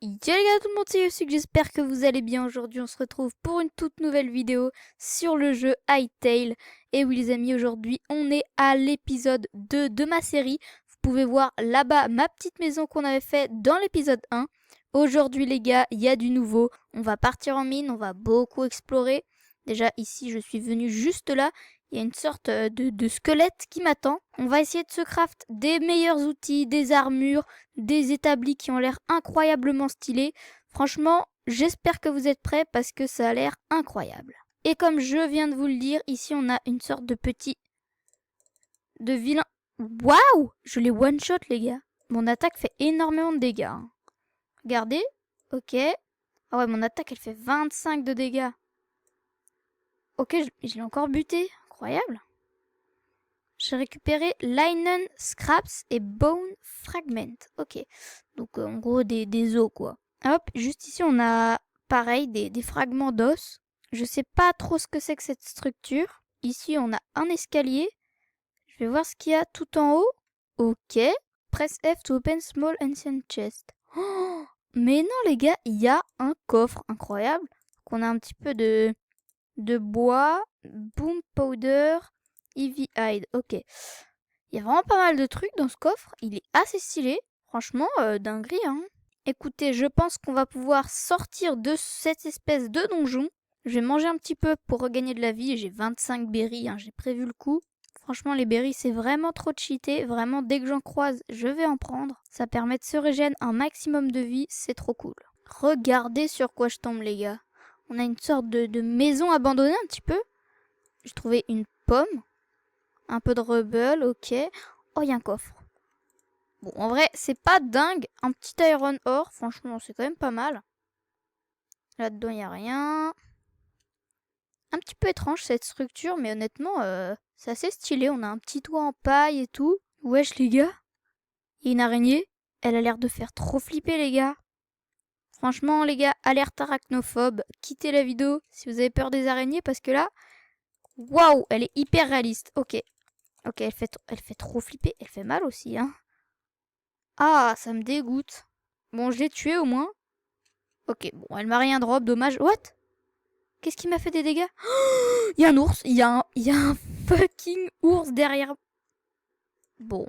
Yo les gars, tout le monde, c'est Yosuke, j'espère que vous allez bien. Aujourd'hui on se retrouve pour une toute nouvelle vidéo sur le jeu Hytale. Et oui les amis, aujourd'hui on est à l'épisode 2 de ma série. Vous pouvez voir là-bas ma petite maison qu'on avait fait dans l'épisode 1. Aujourd'hui les gars, il y a du nouveau. On va partir en mine, on va beaucoup explorer. Déjà ici je suis venu juste là. Il y a une sorte de squelette qui m'attend. On va essayer de se craft des meilleurs outils, des armures, des établis qui ont l'air incroyablement stylés. Franchement, j'espère que vous êtes prêts parce que ça a l'air incroyable. Et comme je viens de vous le dire, ici on a une sorte de petit... de vilain... Waouh! Je l'ai one-shot les gars. Mon attaque fait énormément de dégâts. Hein. Regardez. Ok. Ah ouais, mon attaque elle fait 25 de dégâts. Ok, je l'ai encore buté. Incroyable. J'ai récupéré Linen Scraps et Bone Fragment. Ok. Donc en gros des os quoi. Hop, juste ici on a pareil des fragments d'os. Je sais pas trop ce que c'est que cette structure. Ici on a un escalier. Je vais voir ce qu'il y a tout en haut. Ok. Press F to open small ancient chest. Oh, mais non les gars, il y a un coffre incroyable. Qu'on a un petit peu de bois, boom powder, Eevee hide. Ok. Il y a vraiment pas mal de trucs dans ce coffre. Il est assez stylé. Franchement, dinguerie, hein. Écoutez, je pense qu'on va pouvoir sortir de cette espèce de donjon. Je vais manger un petit peu pour regagner de la vie. J'ai 25 berries, hein, j'ai prévu le coup. Franchement, les berries, c'est vraiment trop cheaté. Vraiment, dès que j'en croise, je vais en prendre. Ça permet de se régénérer un maximum de vie. C'est trop cool. Regardez sur quoi je tombe, les gars. On a une sorte de maison abandonnée un petit peu. J'ai trouvé une pomme. Un peu de rubble, ok. Oh, il y a un coffre. Bon, en vrai, c'est pas dingue. Un petit iron ore, franchement, c'est quand même pas mal. Là-dedans, il n'y a rien. Un petit peu étrange cette structure, mais honnêtement, c'est assez stylé. On a un petit toit en paille et tout. Wesh, les gars. Il y a une araignée. Elle a l'air de faire trop flipper, les gars. Franchement, les gars, alerte arachnophobe. Quittez la vidéo si vous avez peur des araignées, parce que là, waouh, elle est hyper réaliste. Ok. Ok, elle fait trop flipper. Elle fait mal aussi, hein. Ah, ça me dégoûte. Bon, je l'ai tuée au moins. Ok, bon, elle m'a rien drop, dommage. What? Qu'est-ce qui m'a fait des dégâts? Il y a un ours, il y a un fucking ours derrière. Bon.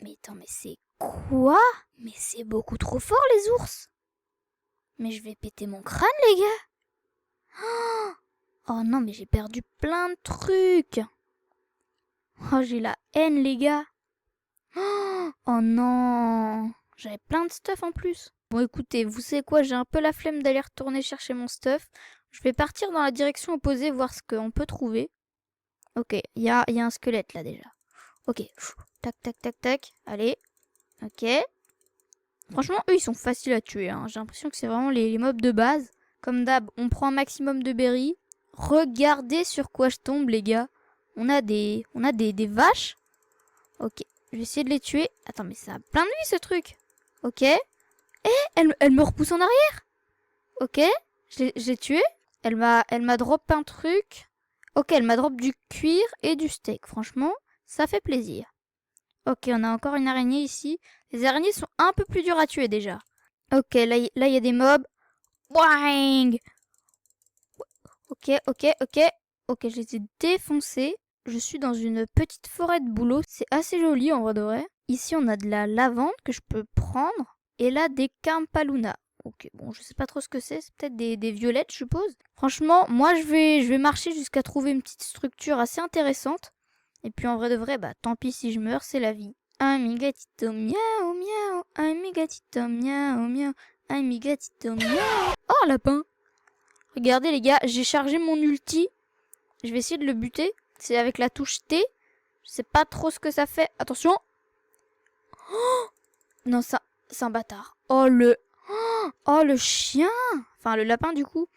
Mais attends, mais c'est quoi? Mais c'est beaucoup trop fort les ours. Mais je vais péter mon crâne les gars. Oh non, mais j'ai perdu plein de trucs. Oh, j'ai la haine les gars. Oh non. J'avais plein de stuff en plus. Bon écoutez, vous savez quoi, j'ai un peu la flemme d'aller retourner chercher mon stuff. Je vais partir dans la direction opposée, voir ce qu'on peut trouver. Ok, il y a un squelette là déjà. Ok, tac tac tac tac, allez. Ok. Franchement, eux ils sont faciles à tuer, hein. J'ai l'impression que c'est vraiment les mobs de base. Comme d'hab, on prend un maximum de berries. Regardez sur quoi je tombe les gars. On a des vaches. Ok, je vais essayer de les tuer. Attends, mais ça a plein de vie ce truc. Ok. Elle me repousse en arrière. Ok, j'ai tué. Elle m'a drop un truc. Ok, elle m'a drop du cuir et du steak. Franchement, ça fait plaisir. Ok, on a encore une araignée ici. Les araignées sont un peu plus dures à tuer déjà. Ok, là, il y a des mobs. Boing. Ok, ok, ok. Ok, je les ai défoncés. Je suis dans une petite forêt de bouleaux. C'est assez joli en vrai de vrai. Ici, on a de la lavande que je peux prendre. Et là, des Campaluna. Ok, bon, je sais pas trop ce que c'est. C'est peut-être des violettes, je suppose. Franchement, moi, je vais marcher jusqu'à trouver une petite structure assez intéressante. Et puis, en vrai de vrai, bah, tant pis si je meurs, c'est la vie. Un gatito miaou miaou. Un gatito miaou miaou. Un gatito miaou. Oh, un lapin. Regardez, les gars, j'ai chargé mon ulti. Je vais essayer de le buter. C'est avec la touche T. Je sais pas trop ce que ça fait. Attention. Oh non, ça, c'est un bâtard. Oh, le chien. Enfin, le lapin, du coup.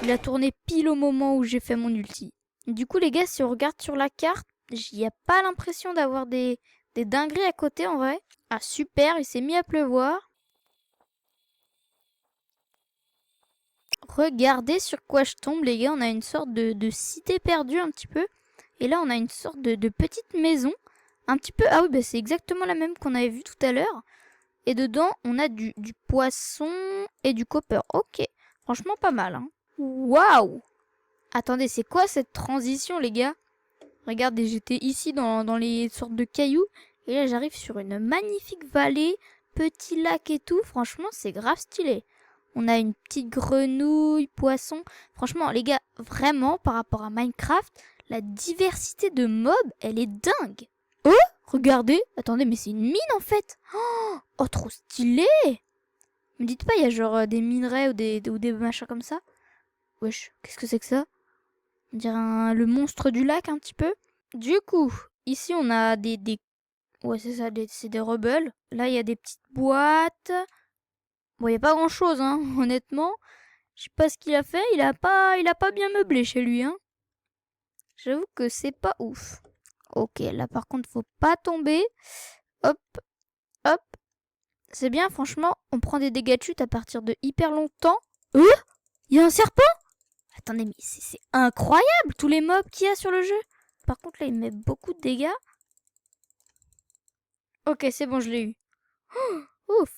Il a tourné pile au moment où j'ai fait mon ulti. Du coup, les gars, si on regarde sur la carte, j'y a pas l'impression d'avoir des dingueries à côté, en vrai. Ah, super, il s'est mis à pleuvoir. Regardez sur quoi je tombe, les gars. On a une sorte de cité perdue, un petit peu. Et là, on a une sorte de petite maison. Un petit peu... Ah oui, bah, c'est exactement la même qu'on avait vue tout à l'heure. Et dedans, on a du poisson et du copper. Ok, franchement pas mal. Hein. Waouh! Attendez, c'est quoi cette transition, les gars? Regardez, j'étais ici dans les sortes de cailloux. Et là, j'arrive sur une magnifique vallée, petit lac et tout. Franchement, c'est grave stylé. On a une petite grenouille, poisson. Franchement, les gars, vraiment, par rapport à Minecraft, la diversité de mobs, elle est dingue. Oh, regardez. Attendez, mais c'est une mine, en fait. Oh, trop stylé. Me dites pas, il y a genre des minerais ou des machins comme ça. Wesh, qu'est-ce que c'est que ça? On dirait le monstre du lac, un petit peu. Du coup, ici, on a des... Ouais, c'est ça, c'est des rebelles. Là, il y a des petites boîtes. Bon, il n'y a pas grand-chose, hein, honnêtement. Je sais pas ce qu'il a fait. Il a pas bien meublé chez lui, hein. J'avoue que c'est pas ouf. Ok, là, par contre, faut pas tomber. Hop, hop. C'est bien, franchement, on prend des dégâts de chute à partir de hyper longtemps. Il y a un serpent? Attendez, mais c'est incroyable, tous les mobs qu'il y a sur le jeu. Par contre, là, il met beaucoup de dégâts. Ok, c'est bon, je l'ai eu. Ouf.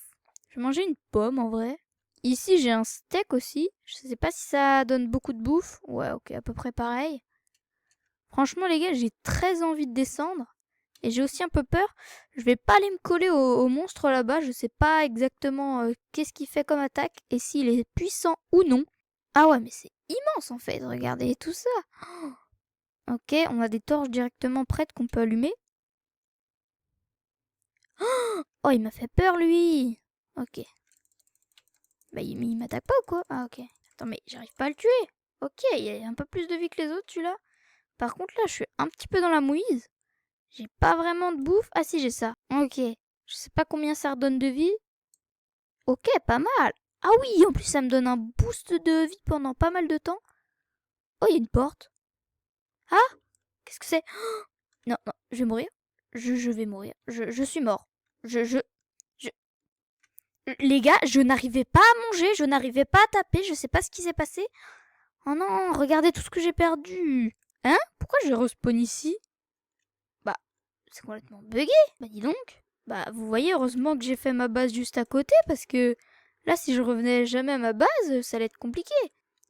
Je vais manger une pomme, en vrai. Ici, j'ai un steak aussi. Je sais pas si ça donne beaucoup de bouffe. Ouais, ok, à peu près pareil. Franchement, les gars, j'ai très envie de descendre. Et j'ai aussi un peu peur. Je vais pas aller me coller au monstre là-bas. Je sais pas exactement qu'est-ce qu'il fait comme attaque. Et s'il est puissant ou non. Ah ouais, mais c'est immense en fait. Regardez tout ça. Ok, on a des torches directement prêtes qu'on peut allumer. Oh, il m'a fait peur lui. Ok. Bah, il m'attaque pas ou quoi? Ah, ok. Attends, mais j'arrive pas à le tuer. Ok, il a un peu plus de vie que les autres, celui-là. Par contre, là, je suis un petit peu dans la mouise. J'ai pas vraiment de bouffe. Ah, si, j'ai ça. Ok. Je sais pas combien ça redonne de vie. Ok, pas mal. Ah oui, en plus, ça me donne un boost de vie pendant pas mal de temps. Oh, il y a une porte. Ah, qu'est-ce que c'est? Non, non, je vais mourir. Je vais mourir. Je suis mort. Je... Les gars, je n'arrivais pas à manger, je n'arrivais pas à taper, je sais pas ce qui s'est passé. Oh non, regardez tout ce que j'ai perdu. Hein? Pourquoi je respawn ici? Bah, c'est complètement bugué. Bah dis donc. Bah, vous voyez, heureusement que j'ai fait ma base juste à côté, parce que là, si je revenais jamais à ma base, ça allait être compliqué.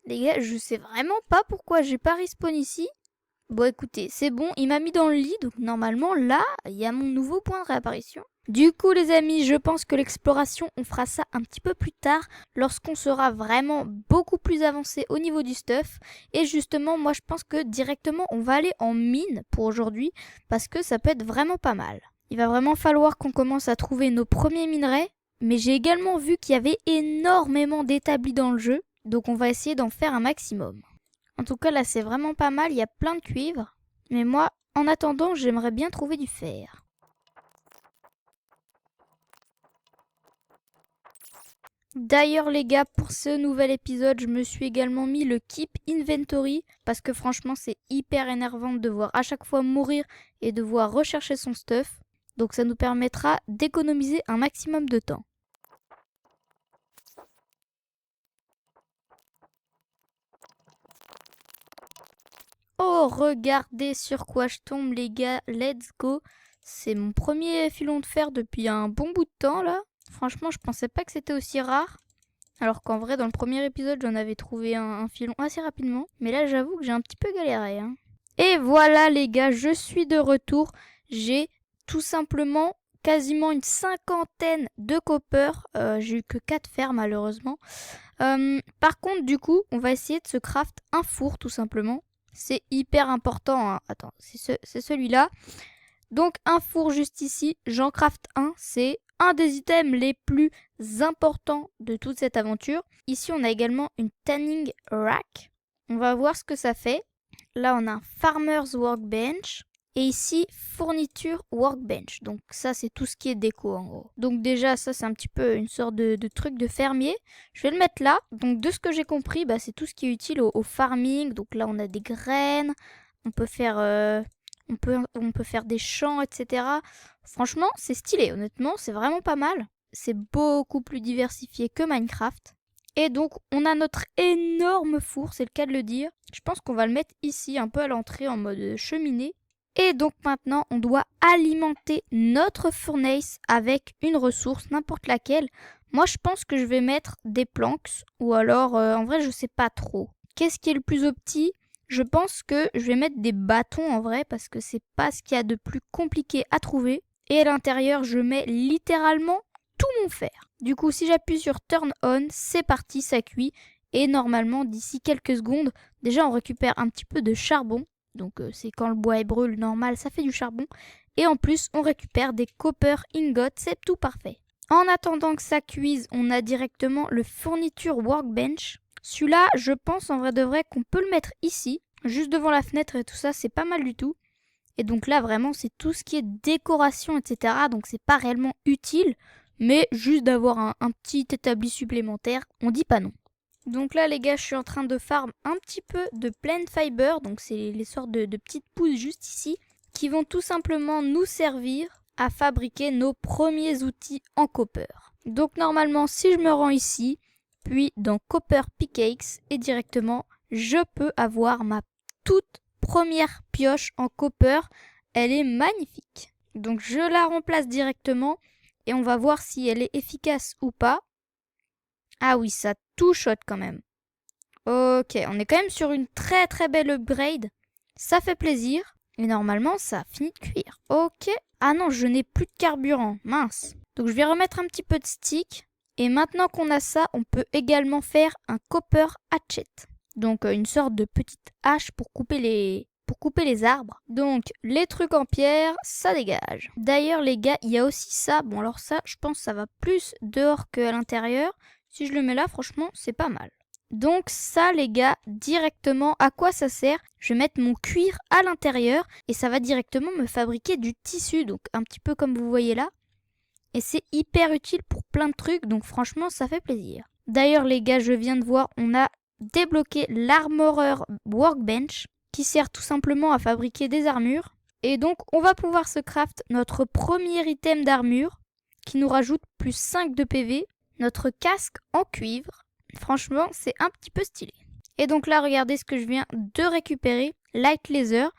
Les gars, je sais vraiment pas pourquoi j'ai pas respawn ici. Bon, écoutez, c'est bon, il m'a mis dans le lit, donc normalement, là, il y a mon nouveau point de réapparition. Du coup, les amis, je pense que l'exploration, on fera ça un petit peu plus tard, lorsqu'on sera vraiment beaucoup plus avancé au niveau du stuff. Et justement, moi, je pense que directement, on va aller en mine pour aujourd'hui, parce que ça peut être vraiment pas mal. Il va vraiment falloir qu'on commence à trouver nos premiers minerais, mais j'ai également vu qu'il y avait énormément d'établis dans le jeu, donc on va essayer d'en faire un maximum. En tout cas, là, c'est vraiment pas mal. Il y a plein de cuivre. Mais moi, en attendant, j'aimerais bien trouver du fer. D'ailleurs, les gars, pour ce nouvel épisode, je me suis également mis le Keep Inventory. Parce que franchement, c'est hyper énervant de devoir à chaque fois mourir et devoir rechercher son stuff. Donc ça nous permettra d'économiser un maximum de temps. Oh, regardez sur quoi je tombe, les gars. Let's go. C'est mon premier filon de fer depuis un bon bout de temps, là. Franchement, je pensais pas que c'était aussi rare. Alors qu'en vrai, dans le premier épisode, j'en avais trouvé un filon assez rapidement. Mais là, j'avoue que j'ai un petit peu galéré. Hein. Et voilà, les gars, je suis de retour. J'ai tout simplement quasiment une cinquantaine de copper. J'ai eu que 4 fers, malheureusement. Par contre, du coup, on va essayer de se craft un four, tout simplement. C'est hyper important. Hein. Attends, c'est celui-là. Donc un four juste ici, j'en craft un. C'est un des items les plus importants de toute cette aventure. Ici, on a également une tanning rack. On va voir ce que ça fait. Là, on a un farmer's workbench. Et ici, fourniture workbench. Donc ça, c'est tout ce qui est déco en gros. Donc déjà, ça, c'est un petit peu une sorte de truc de fermier. Je vais le mettre là. Donc de ce que j'ai compris, bah, c'est tout ce qui est utile au farming. Donc là, on a des graines. On peut faire, on peut faire des champs, etc. Franchement, c'est stylé. Honnêtement, c'est vraiment pas mal. C'est beaucoup plus diversifié que Minecraft. Et donc, on a notre énorme four, c'est le cas de le dire. Je pense qu'on va le mettre ici, un peu à l'entrée, en mode cheminée. Et donc maintenant, on doit alimenter notre fournaise avec une ressource, n'importe laquelle. Moi, je pense que je vais mettre des planks ou alors, en vrai, je sais pas trop. Qu'est-ce qui est le plus opti? Je pense que je vais mettre des bâtons en vrai parce que c'est pas ce qu'il y a de plus compliqué à trouver. Et à l'intérieur, je mets littéralement tout mon fer. Du coup, si j'appuie sur Turn On, c'est parti, ça cuit. Et normalement, d'ici quelques secondes, déjà on récupère un petit peu de charbon. Donc c'est quand le bois est brûle, normal, ça fait du charbon. Et en plus, on récupère des copper ingots, c'est tout parfait. En attendant que ça cuise, on a directement le fourniture workbench. Celui-là, je pense en vrai de vrai qu'on peut le mettre ici, juste devant la fenêtre et tout ça, c'est pas mal du tout. Et donc là, vraiment, c'est tout ce qui est décoration, etc. Donc c'est pas réellement utile, mais juste d'avoir un petit établi supplémentaire, on dit pas non. Donc là, les gars, je suis en train de farm un petit peu de plant fiber, donc c'est les sortes de petites pousses juste ici, qui vont tout simplement nous servir à fabriquer nos premiers outils en copper. Donc normalement, si je me rends ici, puis dans Copper Pickaxe, et directement, je peux avoir ma toute première pioche en copper. Elle est magnifique. Donc je la remplace directement et on va voir si elle est efficace ou pas. Ah oui, ça tout shot quand même. Ok, on est quand même sur une très très belle upgrade. Ça fait plaisir. Et normalement, ça a fini de cuire. Ok. Ah non, je n'ai plus de carburant. Mince. Donc je vais remettre un petit peu de stick. Et maintenant qu'on a ça, on peut également faire un copper hatchet. Donc une sorte de petite hache pour couper les arbres. Donc les trucs en pierre, ça dégage. D'ailleurs les gars, il y a aussi ça. Bon alors ça, je pense que ça va plus dehors qu'à l'intérieur. Si je le mets là, franchement, c'est pas mal. Donc ça les gars, directement, à quoi ça sert? Je vais mettre mon cuir à l'intérieur et ça va directement me fabriquer du tissu. Donc un petit peu comme vous voyez là. Et c'est hyper utile pour plein de trucs, donc franchement, ça fait plaisir. D'ailleurs les gars, je viens de voir, on a débloqué l'Armorer Workbench qui sert tout simplement à fabriquer des armures. Et donc on va pouvoir se craft notre premier item d'armure qui nous rajoute plus 5 de PV, notre casque en cuivre. Franchement, c'est un petit peu stylé. Et donc là, regardez ce que je viens de récupérer, Light Laser.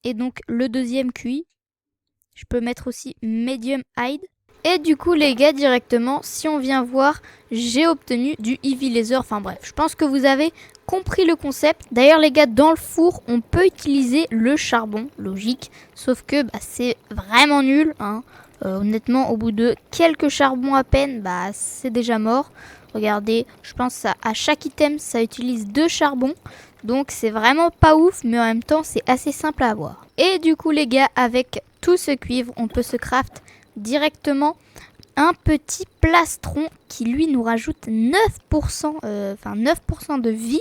Et donc le deuxième cuit. Je peux mettre aussi Medium Hide. Et du coup les gars, directement, si on vient voir, j'ai obtenu du Heavy Laser. Enfin bref, je pense que vous avez compris le concept. D'ailleurs les gars, dans le four, on peut utiliser le charbon, logique. Sauf que c'est vraiment nul. Honnêtement, au bout de quelques charbons à peine, c'est déjà mort. Regardez, je pense à chaque item, ça utilise 2 charbons. Donc c'est vraiment pas ouf, mais en même temps, c'est assez simple à avoir. Et du coup les gars, avec tout ce cuivre, on peut se craft directement un petit plastron qui lui nous rajoute 9%, 9% de vie.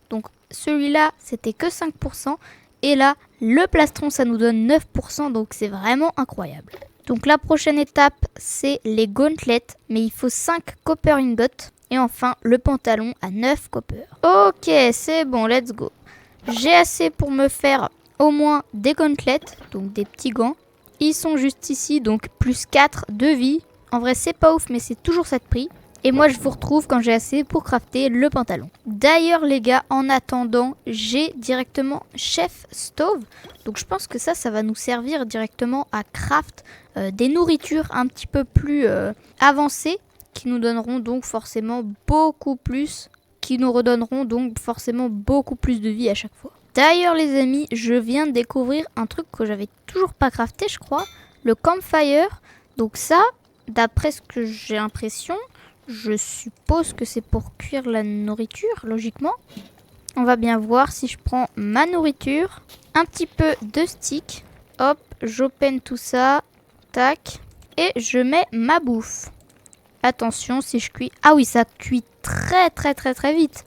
Donc celui-là c'était que 5% et là le plastron ça nous donne 9%, donc c'est vraiment incroyable. Donc la prochaine étape c'est les gauntlets, mais il faut 5 copper ingots et enfin le pantalon à 9 copper. Ok, c'est bon, let's go. J'ai assez pour me faire au moins des gauntlets, donc des petits gants. Ils sont juste ici, donc plus 4 de vie. En vrai, c'est pas ouf, mais c'est toujours ça de prix. Et moi, je vous retrouve quand j'ai assez pour crafter le pantalon. D'ailleurs, les gars, en attendant, j'ai directement Chef Stove. Donc, je pense que ça va nous servir directement à craft des nourritures un petit peu plus avancées, qui nous donneront donc forcément beaucoup plus, de vie à chaque fois. D'ailleurs les amis, je viens de découvrir un truc que j'avais toujours pas crafté je crois, le campfire. Donc ça, d'après ce que j'ai l'impression, je suppose que c'est pour cuire la nourriture, logiquement. On va bien voir si je prends ma nourriture, un petit peu de stick, hop, j'open tout ça, tac, et je mets ma bouffe. Attention si je cuis, ah oui ça cuit très très très très vite.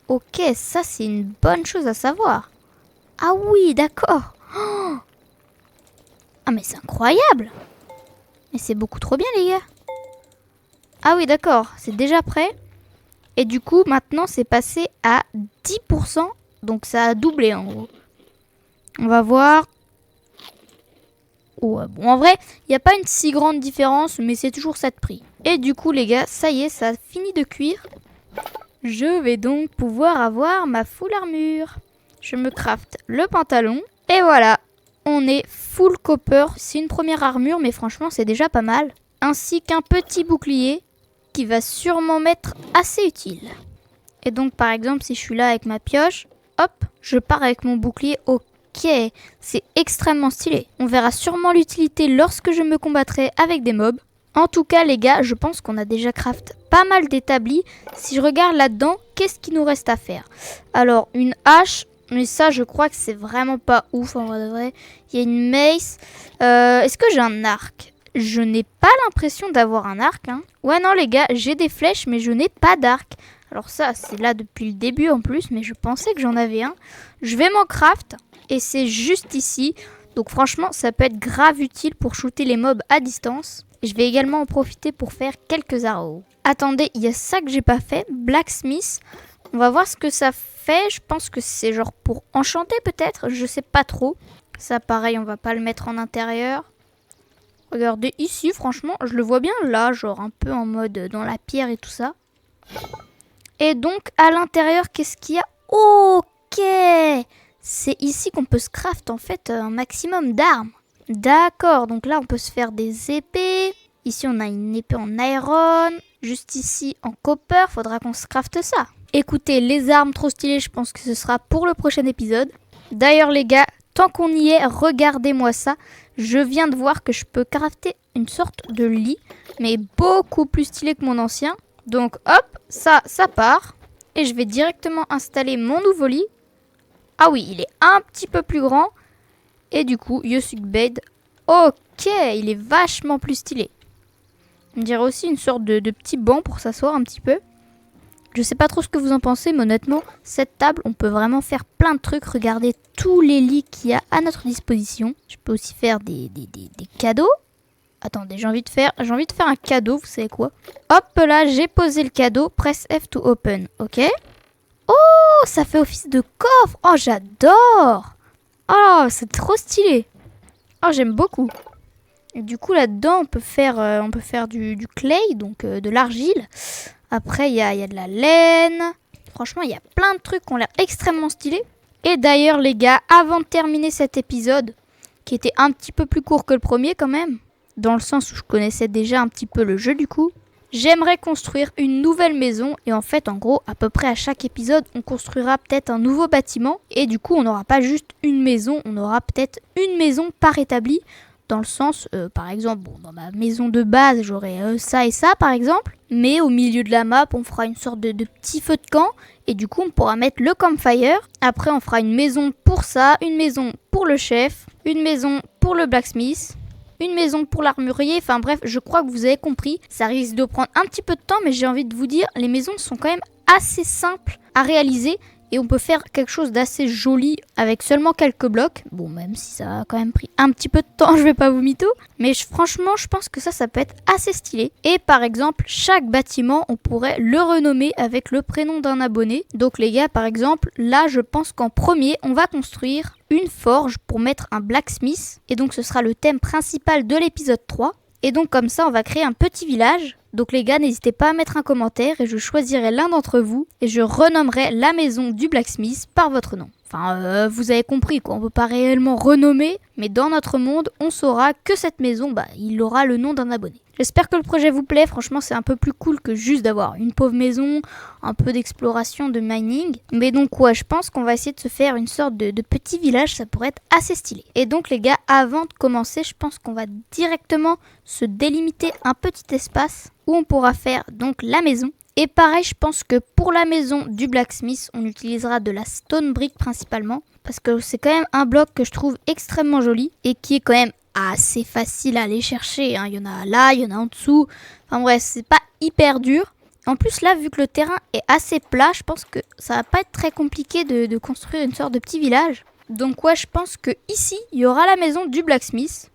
Ok, ça c'est une bonne chose à savoir. Ah oui, d'accord. Oh, ah mais c'est incroyable. Mais c'est beaucoup trop bien les gars. Ah oui, d'accord, c'est déjà prêt. Et du coup, maintenant c'est passé à 10%. Donc ça a doublé en gros. On va voir. Ouais, bon, en vrai, il n'y a pas une si grande différence, mais c'est toujours ça de prix. Et du coup les gars, ça y est, ça a fini de cuire. Je vais donc pouvoir avoir ma full armure. Je me craft le pantalon. Et voilà. on est full copper. C'est une première armure, mais franchement, c'est déjà pas mal. Ainsi qu'un petit bouclier qui va sûrement m'être assez utile. Et donc, par exemple, si je suis là avec ma pioche, hop, je pars avec mon bouclier. Ok, c'est extrêmement stylé. On verra sûrement l'utilité lorsque je me combattrai avec des mobs. En tout cas, les gars, je pense qu'on a déjà craft pas mal d'établis. Si je regarde là-dedans, qu'est-ce qu'il nous reste à faire? Alors, une hache, mais ça, je crois que c'est vraiment pas ouf en vrai de vrai. Il y a une mace. Est-ce que j'ai un arc? Je n'ai pas l'impression d'avoir un arc. Hein. Ouais, non, les gars, j'ai des flèches, mais je n'ai pas d'arc. Alors ça, c'est là depuis le début en plus, mais je pensais que j'en avais un. Je vais m'en craft, et c'est juste ici. Donc franchement, ça peut être grave utile pour shooter les mobs à distance. Je vais également en profiter pour faire quelques arrows. Attendez, il y a ça que j'ai pas fait, Blacksmith. On va voir ce que ça fait. Je pense que c'est genre pour enchanter peut-être, je sais pas trop. Ça pareil, on va pas le mettre en intérieur. Regardez ici, franchement, je le vois bien là, genre un peu en mode dans la pierre et tout ça. Et donc à l'intérieur, qu'est-ce qu'il y a? Ok, c'est ici qu'on peut se craft en fait un maximum d'armes. D'accord, donc là on peut se faire des épées. Ici on a une épée en iron. Juste ici en copper, faudra qu'on se crafte ça. Écoutez, les armes trop stylées, je pense que ce sera pour le prochain épisode. D'ailleurs les gars, tant qu'on y est, regardez-moi ça. Je viens de voir que je peux crafter une sorte de lit, mais beaucoup plus stylé que mon ancien. Donc hop, ça part. Et je vais directement installer mon nouveau lit. Ah oui, il est un petit peu plus grand. Et du coup, Yosuk Bed, ok, il est vachement plus stylé. On dirait aussi une sorte de petit banc pour s'asseoir un petit peu. Je sais pas trop ce que vous en pensez, mais honnêtement, cette table, on peut vraiment faire plein de trucs. Regardez tous les lits qu'il y a à notre disposition. Je peux aussi faire des cadeaux. Attendez, j'ai envie de faire un cadeau, vous savez quoi? Hop là, j'ai posé le cadeau. Press F to open, ok? Oh, ça fait office de coffre. Oh, j'adore. Oh, c'est trop stylé. Oh, j'aime beaucoup. Et du coup, là-dedans, on peut faire du clay, donc de l'argile. Après, il y a de la laine. Franchement, il y a plein de trucs qui ont l'air extrêmement stylés. Et d'ailleurs, les gars, avant de terminer cet épisode, qui était un petit peu plus court que le premier quand même, dans le sens où je connaissais déjà un petit peu le jeu du coup, j'aimerais construire une nouvelle maison. Et en fait, en gros, à peu près à chaque épisode, on construira peut-être un nouveau bâtiment. Et du coup, on n'aura pas juste une maison, on aura peut-être une maison par établi. Dans le sens, par exemple, bon, dans ma maison de base, j'aurai ça et ça, par exemple. Mais au milieu de la map, on fera une sorte de petit feu de camp. Et du coup, on pourra mettre le campfire. Après, on fera une maison pour ça, une maison pour le chef, une maison pour le blacksmith, une maison pour l'armurier. Enfin bref, je crois que vous avez compris. Ça risque de prendre un petit peu de temps, mais j'ai envie de vous dire, les maisons sont quand même assez simples à réaliser. Et on peut faire quelque chose d'assez joli avec seulement quelques blocs. Bon, même si ça a quand même pris un petit peu de temps, je vais pas vous mytho. Mais franchement, je pense que ça peut être assez stylé. Et par exemple, chaque bâtiment, on pourrait le renommer avec le prénom d'un abonné. Donc les gars, par exemple, là, je pense qu'en premier, on va construire une forge pour mettre un blacksmith. Et donc, ce sera le thème principal de l'épisode 3. Et donc, comme ça, on va créer un petit village. Donc les gars, n'hésitez pas à mettre un commentaire et je choisirai l'un d'entre vous et je renommerai la maison du blacksmith par votre nom. Enfin, vous avez compris quoi, on peut pas réellement renommer, mais dans notre monde, on saura que cette maison, il aura le nom d'un abonné. J'espère que le projet vous plaît, franchement c'est un peu plus cool que juste d'avoir une pauvre maison, un peu d'exploration, de mining. Mais donc ouais, je pense qu'on va essayer de se faire une sorte de petit village, ça pourrait être assez stylé. Et donc les gars, avant de commencer, je pense qu'on va directement se délimiter un petit espace où on pourra faire donc la maison. Et pareil, je pense que pour la maison du blacksmith, on utilisera de la stone brick principalement. Parce que c'est quand même un bloc que je trouve extrêmement joli et qui est quand même assez facile à aller chercher. Hein. Il y en a là, il y en a en dessous. Enfin bref, c'est pas hyper dur. En plus là, vu que le terrain est assez plat, je pense que ça va pas être très compliqué de construire une sorte de petit village. Donc ouais, je pense que ici, il y aura la maison du blacksmith.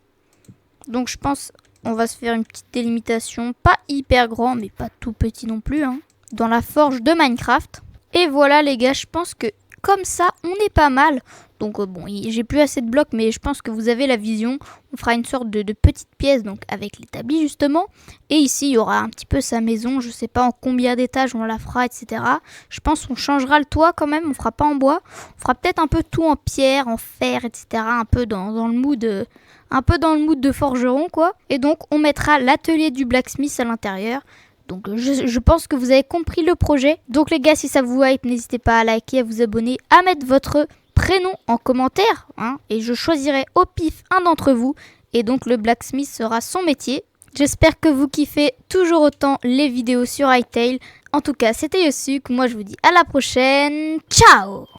Donc je pense... on va se faire une petite délimitation, pas hyper grand, mais pas tout petit non plus, hein, dans la forge de Minecraft. Et voilà les gars, je pense que comme ça, on est pas mal. Donc bon, j'ai plus assez de blocs, mais je pense que vous avez la vision. On fera une sorte de petite pièce, donc avec l'établi justement. Et ici, il y aura un petit peu sa maison. Je sais pas en combien d'étages on la fera, etc. Je pense qu'on changera le toit quand même. On fera pas en bois. On fera peut-être un peu tout en pierre, en fer, etc. Un peu dans le mood... un peu dans le mood de forgeron, quoi. Et donc, on mettra l'atelier du blacksmith à l'intérieur. Donc, je pense que vous avez compris le projet. Donc, les gars, si ça vous hype, n'hésitez pas à liker, à vous abonner, à mettre votre prénom en commentaire. Et je choisirai au pif un d'entre vous. Et donc, le blacksmith sera son métier. J'espère que vous kiffez toujours autant les vidéos sur Hytale. En tout cas, c'était Yosuke. Moi, je vous dis à la prochaine. Ciao!